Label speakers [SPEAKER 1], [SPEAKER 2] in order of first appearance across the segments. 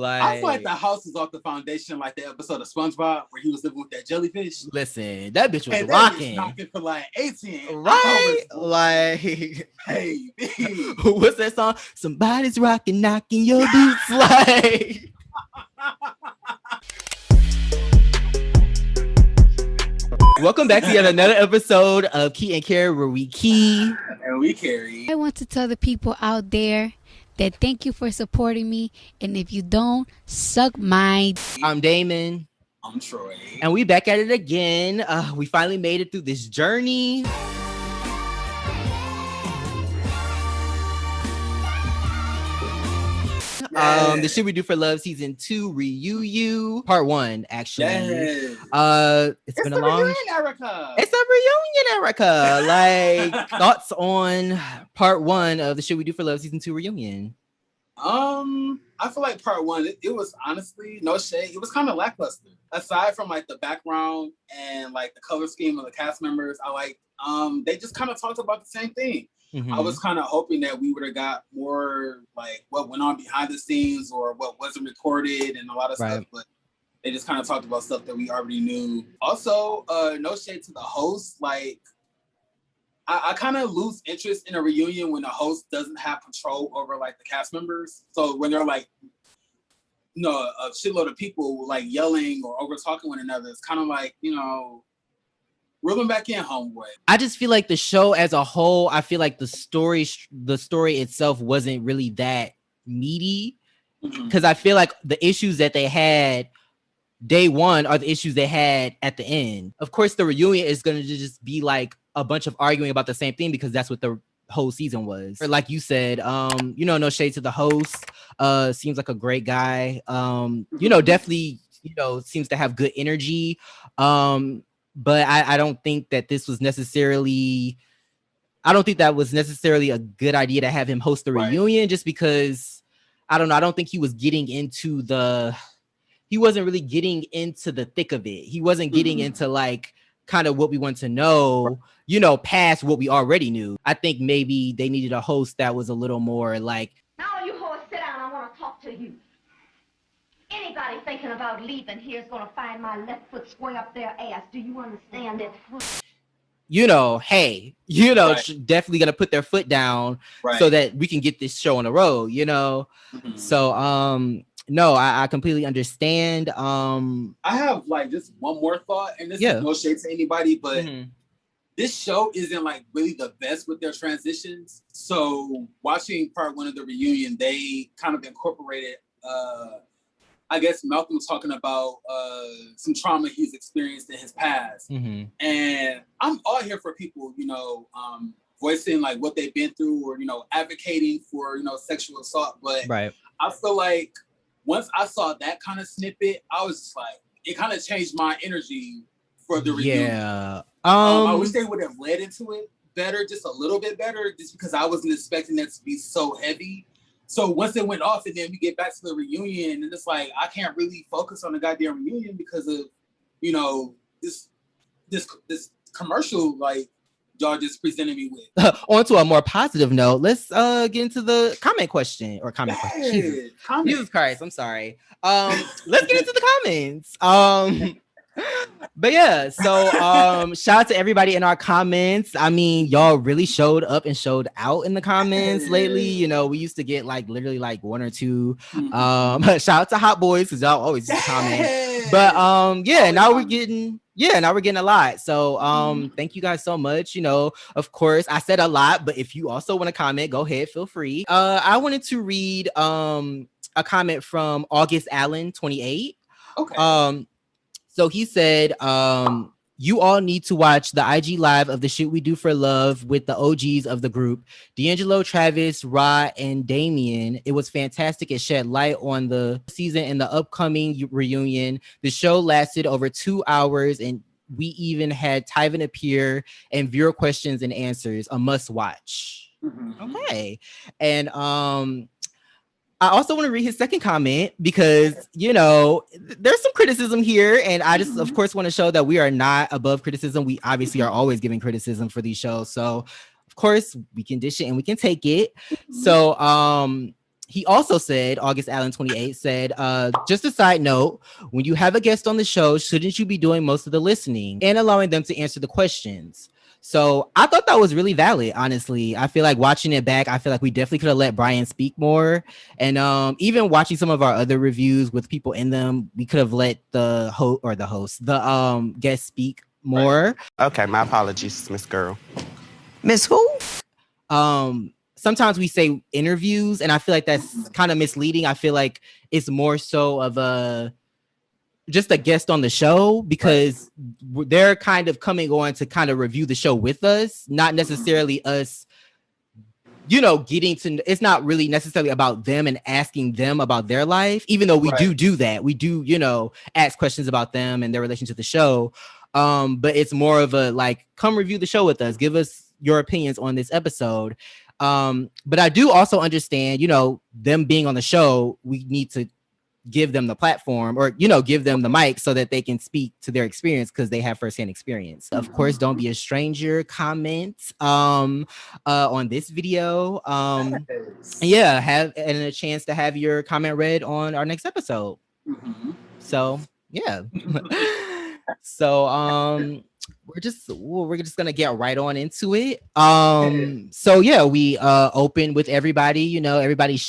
[SPEAKER 1] I feel like the house is off the foundation, like the episode of SpongeBob where he was living with that jellyfish.
[SPEAKER 2] Listen, that bitch was
[SPEAKER 1] and
[SPEAKER 2] rocking.
[SPEAKER 1] Knocking for like 18.
[SPEAKER 2] Right? Like,
[SPEAKER 1] hey,
[SPEAKER 2] what's that song? Somebody's rocking, knocking your boots. Like, welcome back to yet another episode of Key and Carry, where we key
[SPEAKER 1] and we carry.
[SPEAKER 3] I want to tell the people out there that thank you for supporting me, and if you don't, suck my.
[SPEAKER 2] I'm Damon.
[SPEAKER 1] I'm Troy.
[SPEAKER 2] And we back at it again. We finally made it through this journey. The Shit We Do for Love season 2 reunion part 1 actually. It's been a long
[SPEAKER 1] reunion, Erica.
[SPEAKER 2] It's a reunion, Erica. Like thoughts on part 1 of the Shit We Do for Love season 2 reunion.
[SPEAKER 1] I feel like part 1 it was honestly, no shade, it was kind of lackluster. Aside from like the background and like the color scheme of the cast members, I like they just kind of talked about the same thing. Mm-hmm. I was kind of hoping that we would have got more like what went on behind the scenes or what wasn't recorded and a lot of stuff, but they just kind of talked about stuff that we already knew. Also, no shade to the host. Like, I kind of lose interest in a reunion when the host doesn't have control over like the cast members. So when they're like, you know, a shitload of people like yelling or over talking one another, it's kind of like, you know, reel them back in, homeboy.
[SPEAKER 2] I just feel like the show as a whole, I feel like the story itself wasn't really that meaty, because I feel like the issues that they had day one are the issues they had at the end. Of course, the reunion is going to just be like a bunch of arguing about the same thing because that's what the whole season was. Or like you said, you know, no shade to the host. Seems like a great guy. You know, definitely, you know, seems to have good energy. But I don't think that this was necessarily, I don't think that was necessarily a good idea to have him host the reunion, just because, I don't know, I don't think he was getting into he wasn't really getting into the thick of it. He wasn't getting into like kind of what we want to know, you know, past what we already knew. I think maybe they needed a host that was a little more like,
[SPEAKER 4] now you hoes sit down, I want to talk to you. Anybody thinking about leaving here is going to find my left foot square up their ass. Do you understand it?
[SPEAKER 2] You know, hey, you know, definitely going to put their foot down so that we can get this show on the road, you know? So, no, I completely understand. I
[SPEAKER 1] have like just one more thought, and this is no shade to anybody, but this show isn't like really the best with their transitions. So watching part 1 of the reunion, they kind of incorporated, I guess Malcolm was talking about some trauma he's experienced in his past. And I'm all here for people, you know, voicing like what they've been through or, you know, advocating for, you know, sexual assault. But I feel like once I saw that kind of snippet, I was just like, it kind of changed my energy for the reunion. I wish they would have led into it better, just a little bit better, just because I wasn't expecting that to be so heavy. So once it went off and then we get back to the reunion and it's like, I can't really focus on the goddamn reunion because of, you know, this commercial like y'all just presented me with.
[SPEAKER 2] On to a more positive note, let's get into the comment question or comment question. Jesus Christ, I'm sorry. Let's get into the comments. But yeah, so shout out to everybody in our comments. I mean, y'all really showed up and showed out in the comments lately. You know, we used to get like literally like 1 or 2. Shout out to Hot Boys because y'all always just comment. But now we're getting a lot. So thank you guys so much. You know, of course, I said a lot, but if you also want to comment, go ahead, feel free. I wanted to read a comment from August Allen 28.
[SPEAKER 1] Okay.
[SPEAKER 2] So he said, you all need to watch the IG live of the Shit We Do for Love with the OGs of the group, D'Angelo, Travis, Rod, and Damien. It was fantastic. It shed light on the season and the upcoming reunion. The show lasted over 2 hours, and we even had Tyven appear and viewer questions and answers. A must watch. Okay. And I also want to read his second comment because, you know, there's some criticism here. And I just, of course, want to show that we are not above criticism. We obviously are always giving criticism for these shows. So, of course, we can dish it and we can take it. So, he also said, August Allen 28 said, just a side note, when you have a guest on the show, shouldn't you be doing most of the listening and allowing them to answer the questions? So I thought that was really valid, honestly. I feel like watching it back, I feel like we definitely could have let Brian speak more. And even watching some of our other reviews with people in them, we could have let the guest speak more.
[SPEAKER 5] Okay, my apologies, Miss Girl.
[SPEAKER 6] Miss who?
[SPEAKER 2] Sometimes we say interviews, and I feel like that's kind of misleading. I feel like it's more so of just a guest on the show, because they're kind of coming on to kind of review the show with us, not necessarily us, getting to, it's not really necessarily about them and asking them about their life, even though we do that. We do, ask questions about them and their relation to the show. But it's more of a, like, come review the show with us. Give us your opinions on this episode. But I do also understand, them being on the show, we need to give them the platform, or, give them the mic so that they can speak to their experience, because they have firsthand experience. Of course, don't be a stranger. Comment on this video. Yeah, have a chance to have your comment read on our next episode. So yeah. So we're just gonna get right on into it. So yeah, we open with everybody, everybody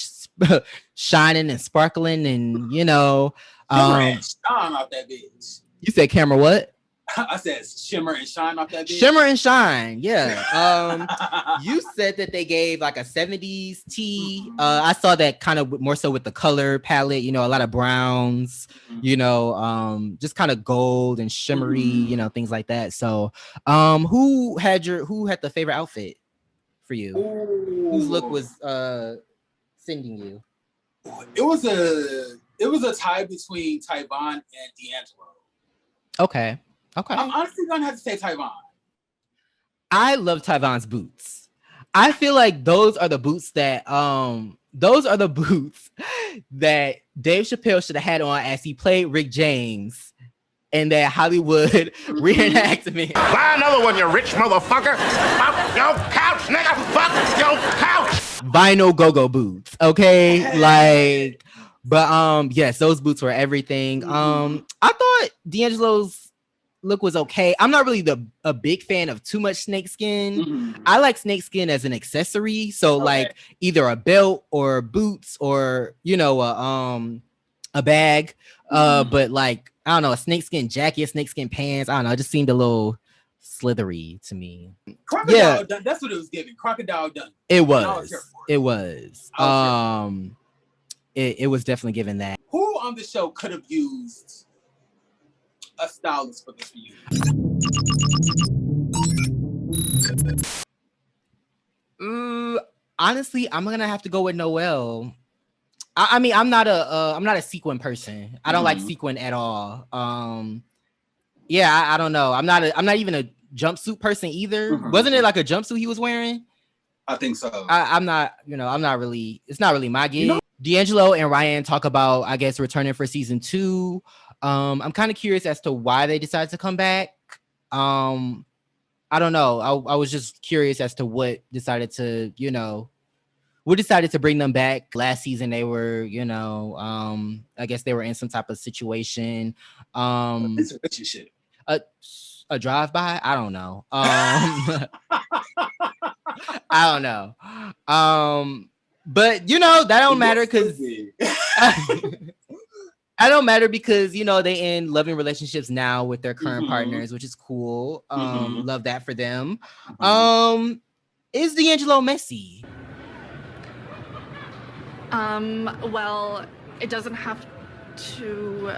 [SPEAKER 2] shining and sparkling, and
[SPEAKER 1] shimmer and shine off that bitch.
[SPEAKER 2] You said camera what?
[SPEAKER 1] I said shimmer and shine off that bitch.
[SPEAKER 2] Shimmer and shine, yeah. You said that they gave like a 70s tee. I saw that kind of more so with the color palette, a lot of browns, just kind of gold and shimmery, things like that. So who had the favorite outfit for you? Whose look was sending you?
[SPEAKER 1] It was a tie between Tyvon and D'Angelo.
[SPEAKER 2] Okay.
[SPEAKER 1] I'm honestly gonna have to say Tyvon.
[SPEAKER 2] I love Tyvon's boots. I feel like those are the boots that Dave Chappelle should have had on as he played Rick James in that Hollywood reenactment.
[SPEAKER 7] Buy another one, you rich motherfucker. Fuck your couch, nigga. Fuck your couch.
[SPEAKER 2] Vinyl go-go boots. Okay. But yes, those boots were everything. I thought D'Angelo's look was okay. I'm not really a big fan of too much snakeskin. I like snakeskin as an accessory. So like either a belt or boots or, a bag. But like, I don't know, a snakeskin jacket, snakeskin pants. I don't know. It just seemed a little slithery to me.
[SPEAKER 1] Crocodile Dundee. That's what it was giving. Crocodile Dundee.
[SPEAKER 2] It was. It was definitely given that.
[SPEAKER 1] Who on the show could have used a stylist for this reunion?
[SPEAKER 2] Honestly, I'm gonna have to go with Noelle. I mean, I'm not a sequin person. I don't like sequin at all. I don't know. I'm not even a jumpsuit person either. Wasn't it like a jumpsuit he was wearing?
[SPEAKER 1] I think so.
[SPEAKER 2] I'm not really. It's not really my gig. D'Angelo and Ryan talk about, I guess, returning for season 2. I'm kind of curious as to why they decided to come back. I don't know. I was just curious as to what decided to bring them back. Last season they were, I guess they were in some type of situation.
[SPEAKER 1] It's a relationship.
[SPEAKER 2] A drive-by? I don't know. I don't know. But that don't matter because I don't matter because they in loving relationships now with their current partners, which is cool. Love that for them. Is D'Angelo messy?
[SPEAKER 8] Well, it doesn't have to.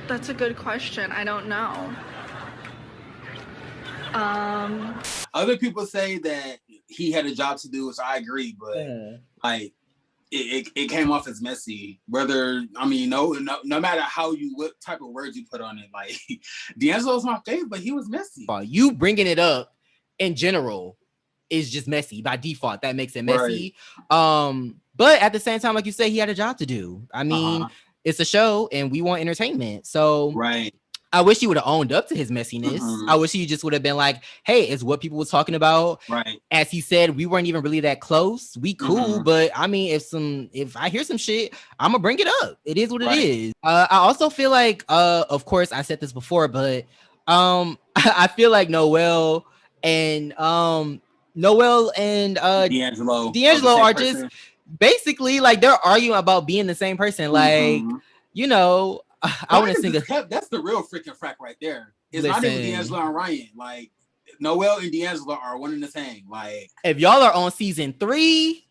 [SPEAKER 8] That's a good question. I don't know.
[SPEAKER 1] Other people say that he had a job to do, which I agree, but like it came off as messy. Whether no matter what type of words you put on it, like D'Angelo's my favorite, but he was messy.
[SPEAKER 2] You bringing it up in general is just messy by default. That makes it messy. Right. But at the same time, like you say, he had a job to do. I mean, it's a show and we want entertainment. So
[SPEAKER 1] right.
[SPEAKER 2] I wish he would have owned up to his messiness. I wish he just would have been like, hey, it's what people were talking about.
[SPEAKER 1] Right.
[SPEAKER 2] As he said, we weren't even really that close. We cool, but I mean, if I hear some shit, I'm gonna bring it up. It is what it is. I also feel like, of course, I said this before, but I feel like Noel and D'Angelo are just basically like they're arguing about being the same person. Like, you know, I want to sing
[SPEAKER 1] that's the real freaking frack right there. It's not even D'Angelo and Ryan. Like Noel and D'Angelo are one and the same. Like
[SPEAKER 2] if y'all are on season 3,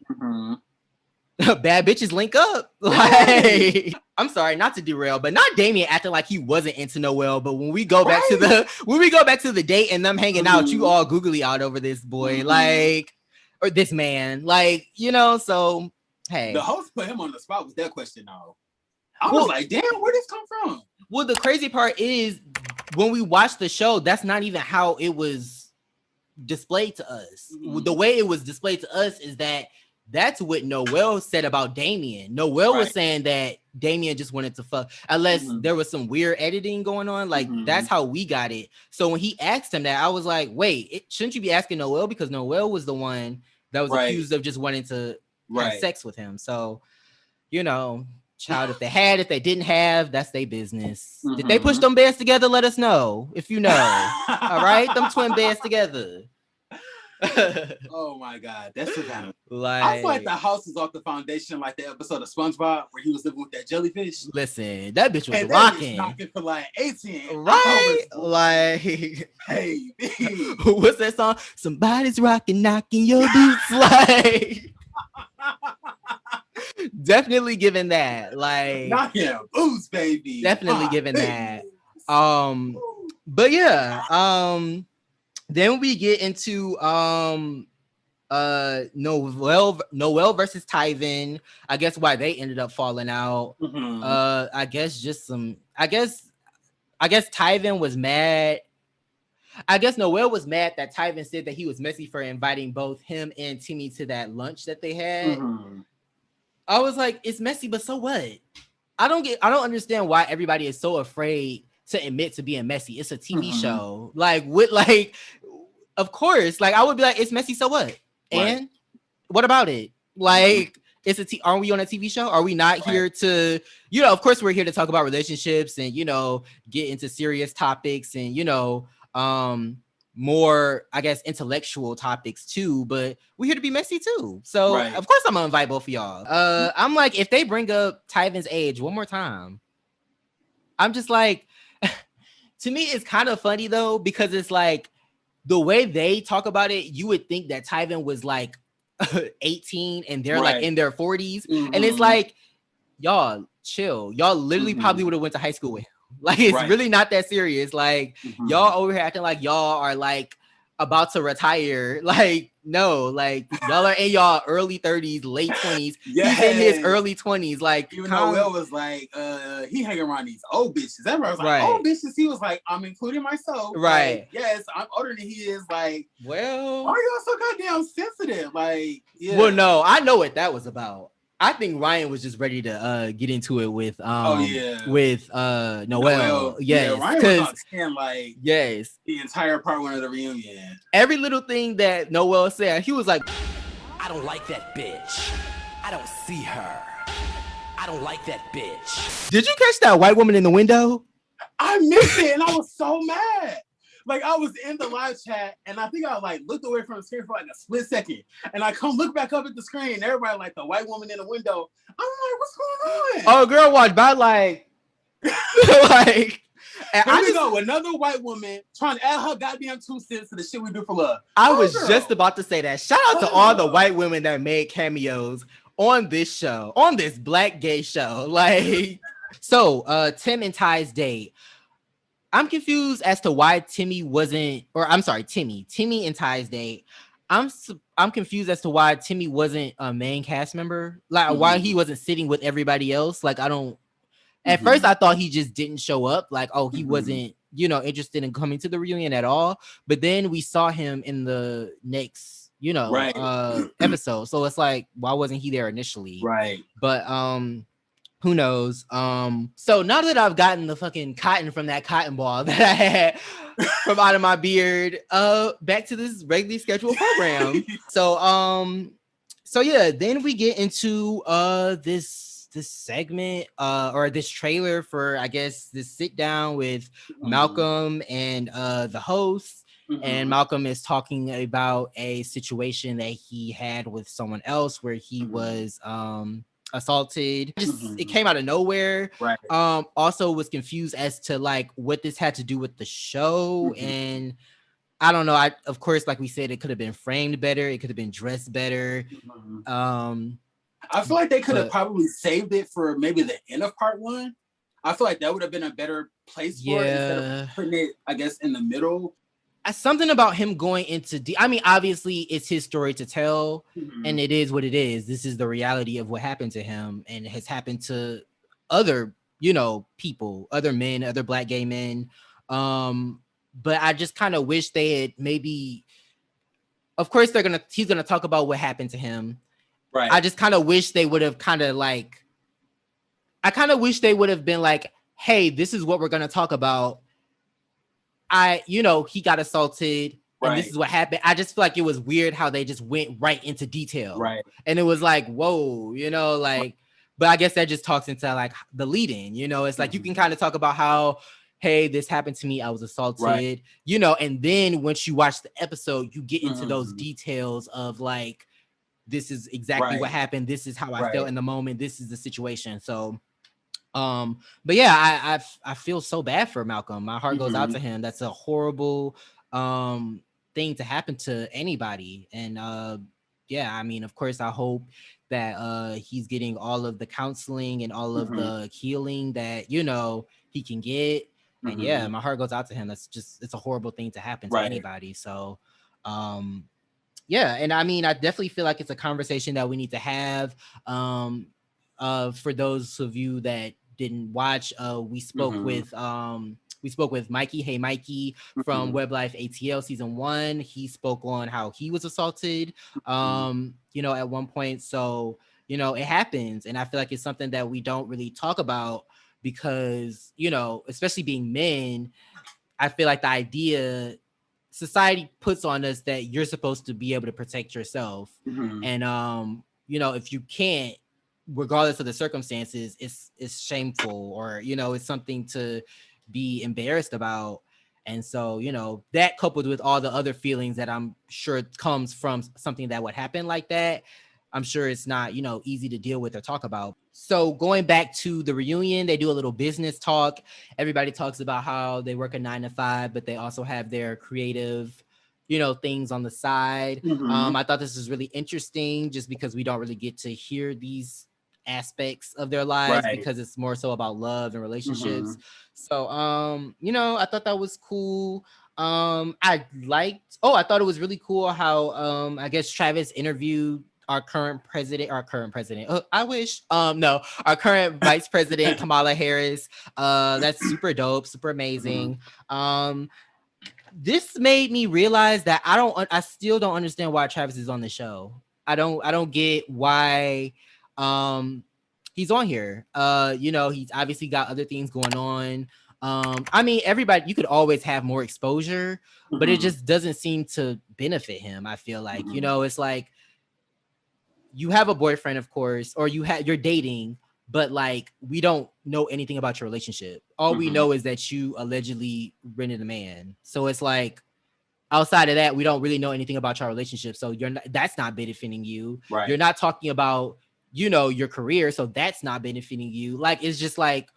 [SPEAKER 2] bad bitches link up. Like I'm sorry, not to derail, but not Damien acting like he wasn't into Noel. But when we go back to the date and them hanging out, you all googly out over this boy, like, or this man, like, you know. So hey,
[SPEAKER 1] the host put him on the spot with that question now. I was like, damn, where did this come from?
[SPEAKER 2] Well, the crazy part is when we watch the show, that's not even how it was displayed to us. The way it was displayed to us is that's what Noel said about Damien. Noel was saying that Damien just wanted to fuck, unless there was some weird editing going on. Like that's how we got it. So when he asked him that, I was like, wait, shouldn't you be asking Noel? Because Noel was the one that was accused of just wanting to have sex with him. So, you know, child, if they didn't have, that's their business. Did they push them beds together? Let us know if you know. All right, them twin beds together.
[SPEAKER 1] Oh my god, that's so kind of
[SPEAKER 2] like,
[SPEAKER 1] I feel like the house is off the foundation, like the episode of SpongeBob where he was living with that jellyfish.
[SPEAKER 2] Listen, that bitch was rocking
[SPEAKER 1] for like 18,
[SPEAKER 2] right? Like,
[SPEAKER 1] hey,
[SPEAKER 2] what's that song? Somebody's rocking, knocking your boots, like. Definitely giving that, like,
[SPEAKER 1] knocking boots, baby.
[SPEAKER 2] Definitely giving that. But yeah, then we get into Noel versus Tyven. I guess why they ended up falling out. I guess Tyven was mad. I guess Noel was mad that Tyven said that he was messy for inviting both him and Timmy to that lunch that they had. I was like, it's messy, but so what? I don't understand why everybody is so afraid to admit to being messy. It's a TV show. Like, of course, like I would be like, it's messy, so what? And what about it? Like, aren't we on a TV show? Are we not here to, you know, of course we're here to talk about relationships and, you know, get into serious topics and, you know, more, I guess, intellectual topics too, but we're here to be messy too. So of course I'm gonna invite both of y'all. I'm like, if they bring up Tyven's age one more time, I'm just like, to me, it's kind of funny though, because it's like the way they talk about it, you would think that Tyven was like 18 and they're like in their 40s. And it's like, y'all chill. Y'all literally probably would have went to high school with him. Like, it's really not that serious. Like, y'all over here acting like y'all are like about to retire. Like, no, like y'all are in y'all early 30s, late 20s. He's in his early 20s. Like,
[SPEAKER 1] even though Will was like, he hanging around these old bitches. Everybody was like, old bitches. He was like, I'm including myself.
[SPEAKER 2] Right.
[SPEAKER 1] Like, yes, I'm older than he is. Like,
[SPEAKER 2] well,
[SPEAKER 1] why are y'all so goddamn sensitive? Like, yeah.
[SPEAKER 2] Well, no, I know what that was about. I think Ryan was just ready to get into it with Noel. Yes,
[SPEAKER 1] yeah, Ryan was on 10, like,
[SPEAKER 2] yes,
[SPEAKER 1] the entire part 1 of the reunion.
[SPEAKER 2] Every little thing that Noel said, he was like,
[SPEAKER 6] I don't like that bitch. I don't see her. I don't like that bitch.
[SPEAKER 2] Did you catch that white woman in the window?
[SPEAKER 1] I missed it and I was so mad. Like, I was in the live chat and I think I like looked away from the screen for like a split second. And I come look back up at the screen. Everybody like the white woman in the window. I'm like, what's going on?
[SPEAKER 2] Oh, girl walked by like, like.
[SPEAKER 1] And here we go, another white woman trying to add her goddamn 2 cents to the shit we do for love.
[SPEAKER 2] I was just about to say that. Shout out to all the white women that made cameos on this show, on this black gay show. Like, so Tim and Ty's date. I'm confused as to why Timmy and Ty's date. I'm confused as to why Timmy wasn't a main cast member. Like, why he wasn't sitting with everybody else. Like, I don't. At first, I thought he just didn't show up. Like, oh, he wasn't, you know, interested in coming to the reunion at all. But then we saw him in the next, you know, episode. So it's like, why wasn't he there initially?
[SPEAKER 1] Right.
[SPEAKER 2] But Who knows? So now that I've gotten the fucking cotton from that cotton ball that I had from out of my beard, back to this regularly scheduled program. So yeah, then we get into this segment or this trailer for, I guess, this sit down with Malcolm and the host. And Malcolm is talking about a situation that he had with someone else where he was assaulted. It came out of nowhere.
[SPEAKER 1] Right.
[SPEAKER 2] Also was confused as to like what this had to do with the show. And I don't know. Of course, like we said, it could have been framed better. It could have been dressed better.
[SPEAKER 1] I feel like they could have probably saved it for maybe the end of part 1. I feel like that would have been a better place for it instead of putting it, I guess, in the middle.
[SPEAKER 2] Something about him going into I mean, obviously it's his story to tell, and it is what it is. This is the reality of what happened to him, and it has happened to other, people, other men, other Black gay men. But I just kind of wish they had maybe, of course he's gonna talk about what happened to him.
[SPEAKER 1] Right.
[SPEAKER 2] I just kind of wish they would have been like, hey, this is what we're gonna talk about. He got assaulted and this is what happened. I just feel like it was weird how they just went right into detail.
[SPEAKER 1] Right.
[SPEAKER 2] And it was like, whoa, but I guess that just talks into like the lead-in, it's like you can kind of talk about how, hey, this happened to me, I was assaulted, and then once you watch the episode, you get into those details of like, this is exactly what happened. This is how I felt in the moment. This is the situation. So, but yeah, I feel so bad for Malcolm. My heart goes out to him. That's a horrible thing to happen to anybody. And yeah, I mean, of course, I hope that he's getting all of the counseling and all of the healing that he can get. And yeah, my heart goes out to him. It's a horrible thing to happen to anybody. So yeah, and I mean, I definitely feel like it's a conversation that we need to have. For those of you that didn't watch, we spoke with Mikey. Hey, Mikey from Web Life ATL season 1. He spoke on how he was assaulted, at one point. So, it happens. And I feel like it's something that we don't really talk about because, especially being men, I feel like the idea society puts on us that you're supposed to be able to protect yourself. And, if you can't, regardless of the circumstances, it's shameful or, it's something to be embarrassed about. And so, that coupled with all the other feelings that I'm sure comes from something that would happen like that, I'm sure it's not, easy to deal with or talk about. So going back to the reunion, they do a little business talk. Everybody talks about how they work a 9 to 5, but they also have their creative, things on the side. I thought this was really interesting just because we don't really get to hear these aspects of their lives because it's more so about love and relationships. So, I thought that was cool. I thought it was really cool how, I guess Travis interviewed our current president. Our current vice president, Kamala Harris. That's super dope, super amazing. This made me realize that I still don't understand why Travis is on the show. I don't get why he's on here. He's obviously got other things going on. I mean, everybody, you could always have more exposure, but it just doesn't seem to benefit him. I feel like, it's like you have a boyfriend, of course, or you're dating, but like we don't know anything about your relationship. All we know is that you allegedly rented a man. So it's like outside of that, we don't really know anything about your relationship. So that's not benefiting you. Right. You're not talking about, your career. So that's not benefiting you. Like, it's just like,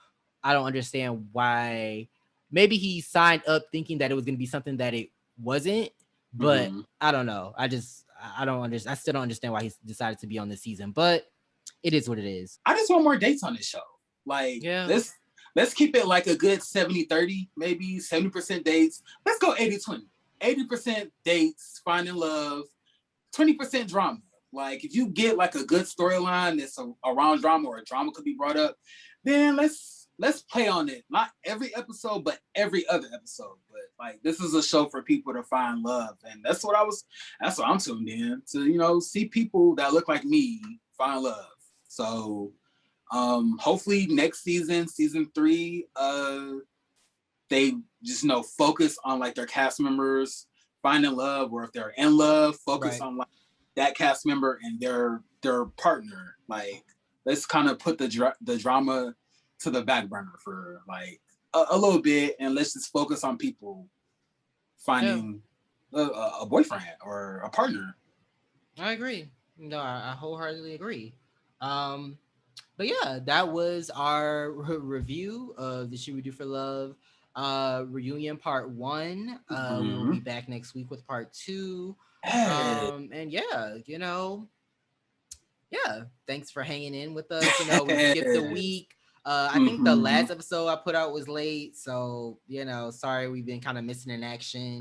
[SPEAKER 2] I don't understand why. Maybe he signed up thinking that it was going to be something that it wasn't, but I don't know. I don't understand. I still don't understand why he decided to be on this season, but it is what it is.
[SPEAKER 1] I just want more dates on this show. Like, let's keep it like a good 70-30, maybe 70% dates. Let's go 80-20. 80% dates, finding love, 20% drama. Like, if you get like a good storyline that's around drama, or a drama could be brought up, then let's play on it. Not every episode, but every other episode. But like, this is a show for people to find love, and that's what I'm tuned in to. See people that look like me find love. So Hopefully next season 3, they just focus on like their cast members finding love, or if they're in love, focus on like that cast member and their partner. Like, let's kind of put the drama to the back burner for like a little bit, and let's just focus on people finding a boyfriend or a partner.
[SPEAKER 2] I agree. No, I wholeheartedly agree. But yeah, that was our review of the Should We Do for Love reunion part 1. We'll be back next week with part 2. And yeah, thanks for hanging in with us. We skipped a week. I think the last episode I put out was late, so sorry, we've been kind of missing in action.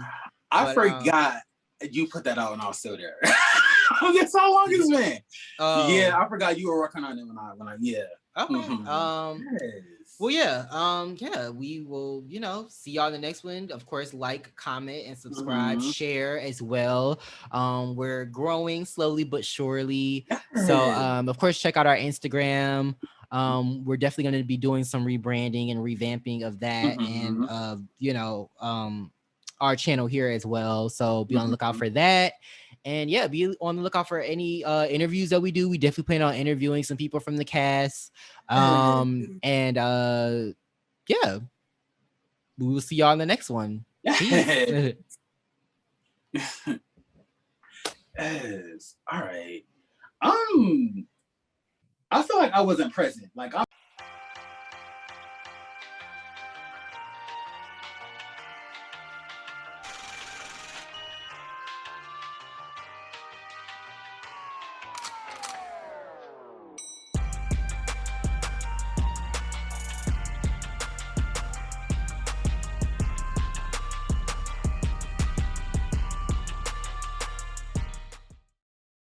[SPEAKER 1] I forgot you put that out when I was still there. That's how long it's been. Yeah, I forgot you were working on it when I
[SPEAKER 2] Okay. Well, yeah, we will, see y'all in the next one. Of course, like, comment, and subscribe, share as well. We're growing slowly but surely. So, of course, check out our Instagram. We're definitely going to be doing some rebranding and revamping of that, and our channel here as well. So be on the lookout for that. And yeah, be on the lookout for any interviews that we do. We definitely plan on interviewing some people from the cast. And yeah, we will see y'all in the next one.
[SPEAKER 1] Yes. All right. I feel like I wasn't present. Like,